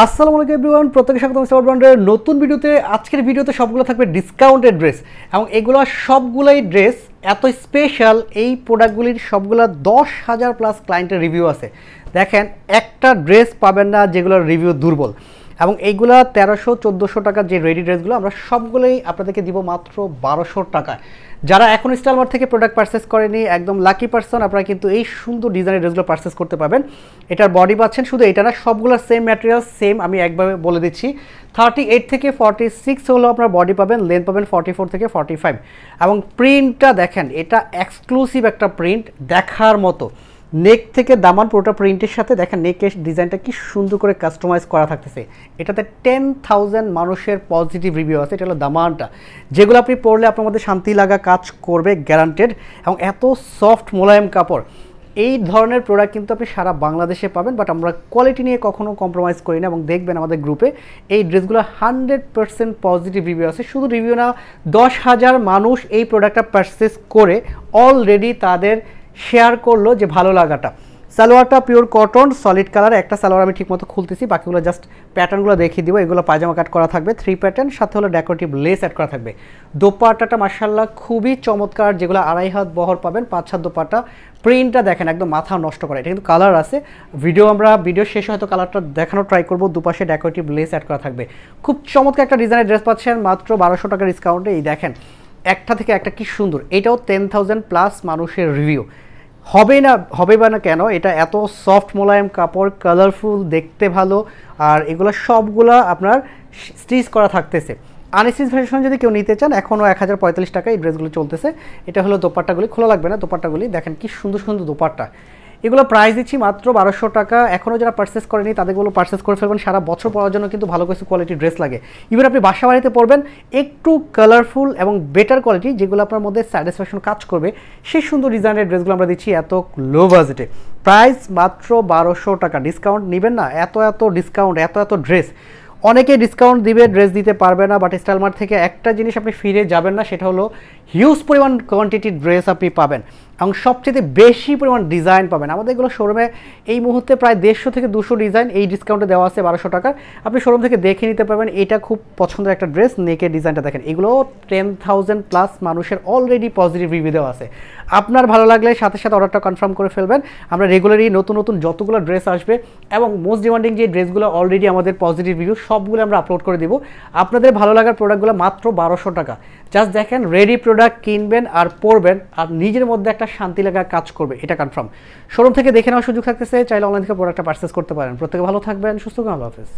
আসসালামু আলাইকুম এভরিওয়ান, প্রত্যেককে স্বাগতম স্মার্ট ব্র্যান্ডের নতুন ভিডিওতে। আজকের ভিডিওতে সবগুলো থাকবে ডিসকাউন্টেড ড্রেস এবং এগুলো সবগুলাই ড্রেস এত স্পেশাল। এই প্রোডাক্টগুলির সবগুলো 10,000 প্লাস ক্লায়েন্টের রিভিউ আছে। দেখেন একটা ড্রেস পাবেন না যেগুলোর রিভিউ দুর্বল, এবং এইগুলা 1300-1400 টাকার যে রেডি ড্রেসগুলো আমরা সবগুলোই আপনাদেরকে দিব মাত্র 1200 টাকায়। যারা এখন স্টাইল মার্ট থেকে প্রোডাক্ট পারচেস করেনি একদম লাকি পারসন, আপনারা কিন্তু এই সুন্দর ডিজাইনের ড্রেসগুলো পারচেস করতে পারবেন। এটার বডি পাচ্ছেন, শুধু এটা না সবগুলো সেম ম্যাটেরিয়াল সেম। আমি একভাবে বলে দিচ্ছি 38 থেকে 46 হলেও আপনার বডি পাবেন, লেন্থ পাবেন 44 থেকে 45। এবং প্রিন্টটা দেখেন, এটা এক্সক্লুসিভ একটা প্রিন্ট দেখার মতো। নেক থেকে দামান পুরোটা প্রিন্টের সাথে দেখেন নেকের ডিজাইনটা কি সুন্দর করে কাস্টমাইজ করা থাকতেছে। এটাতে 10,000 মানুষের পজিটিভ রিভিউ আছে। এটা হলো দামানটা, যেগুলো আপনি পরলে আপনার মধ্যে শান্তি লাগা কাজ করবে গ্যারান্টেড। এবং এত সফট মোলায়েম কাপড়, এই ধরনের প্রোডাক্ট কিন্তু আপনি সারা বাংলাদেশে পাবেন, বাট আমরা কোয়ালিটি নিয়ে কখনো কম্প্রোমাইজ করি না। এবং দেখবেন আমাদের গ্রুপে এই ড্রেসগুলো 100% পজিটিভ রিভিউ আছে। শুধু রিভিউ না, 10,000 মানুষ এই প্রোডাক্টটা পারচেস করে অলরেডি তাদের শেয়ার করলো যে ভালো লাগাটা। সালোয়ারটা পিওর কটন সলিড কালার, একটা সালোয়ার আমি ঠিকমতো খুলতেছি, বাকিগুলো জাস্ট প্যাটার্নগুলো দেখিয়ে দিব। এগুলো পায়জামা কাট করা থাকবে 3 প্যাটার্ন, সাথে হলো ডেকোরেটিভ লেস অ্যাড করা থাকবে। দোপাট্টাটা মাশাআল্লাহ খুবই চমৎকার, যেগুলো 2.5 হাত বহর পাবেন, 5 হাত দোপাট্টা। প্রিন্টটা দেখেন একদম মাথা নষ্ট করে। এটা কিন্তু কালার আছে, ভিডিও শেষে হয়তো কালারটা দেখানো ট্রাই করবো। দুপাশে ডেকোরেটিভ লেস অ্যাড করা থাকবে। খুব চমৎকার একটা ডিজাইনের ড্রেস পাচ্ছেন মাত্র 1200 টাকার ডিসকাউন্টে। এই দেখেন একটা থেকে একটা কি সুন্দর। এটাও 10,000 প্লাস মানুষের রিভিউ। হবে বা না কেন, এটা এত সফট মোলায়েম কাপড়, কালারফুল, দেখতে ভালো। আর এগুলো সবগুলা আপনার স্টিচ করা থাকতেছে। আনস্টিচ ভার্সন যদি কেউ নিতে চান এখনও 1045 টাকা এই ড্রেসগুলো চলতেছে। এটা হলো দোপাট্টাগুলি, খোলা লাগবে না দোপাট্টাগুলি। দেখেন কি সুন্দর সুন্দর দোপাট্টা। এগুলো প্রাইস দিচ্ছি মাত্র 1200 টাকা। এখনও যারা পারচেস করেনি তাদেরগুলো পারচেস করে ফেলবেন। সারা বছর পরার জন্য কিন্তু ভালো কিছু কোয়ালিটির ড্রেস লাগে। ইভেন আপনি বাসা বাড়িতে পরবেন, একটু কালারফুল এবং বেটার কোয়ালিটি, যেগুলো আপনার মধ্যে স্যাটিসফ্যাকশন কাজ করবে, সেই সুন্দর ডিজাইনের ড্রেসগুলো আমরা দিচ্ছি এত লো বাজেটে। প্রাইস মাত্র 1200 টাকা। ডিসকাউন্ট নেবেন না? এত ডিসকাউন্ট, এত ড্রেস। অনেকে ডিসকাউন্ট দিবে, ড্রেস দিতে পারবে না, বাট স্টাইল মার্ট থেকে একটা জিনিস আপনি ফিরে যাবেন না, সেটা হলো হিউজ পরিমাণ কোয়ান্টিটির ড্রেস আপনি পাবেন এবং সবচেয়ে বেশি পরিমাণ ডিজাইন পাবেন। আমাদের এগুলো শোরুমে এই মুহূর্তে প্রায় 150 থেকে 200 ডিজাইন এই ডিসকাউন্টে দেওয়া আছে 1200 টাকার। আপনি শোরুম থেকে দেখে নিতে পারবেন। এটা খুব পছন্দের একটা ড্রেস, নেকের ডিজাইনটা দেখেন। এগুলো 10,000 প্লাস মানুষের অলরেডি পজিটিভ রিভিউ দেওয়া আছে। আপনার ভালো লাগলে সাথে সাথে অর্ডারটা কনফার্ম করে ফেলবেন। আমরা রেগুলারই নতুন যতগুলো ড্রেস আসবে এবং মোস্ট ডিমান্ডিং যে ড্রেসগুলো অলরেডি আমাদের পজিটিভ রিভিউ, সবগুলো আমরা আপলোড করে দিব। আপনাদের ভালো লাগার প্রোডাক্টগুলো মাত্র 1200 টাকা। জাস্ট দেখেন, রেডি প্রোডাক্ট কিনবেন আর পরবেন আর নিজের মধ্যে একটা শান্তি লাগা কাজ করবে, এটা কনফার্ম। শোরুম থেকে দেখে নেওয়ার সুযোগ থাকতেছে, চাইলে অনলাইন থেকে প্রোডাক্টটা পারচেস করতে পারেন। প্রত্যেকে ভালো থাকবেন, সুস্থ থাকবেন, আল্লাহ হাফেজ।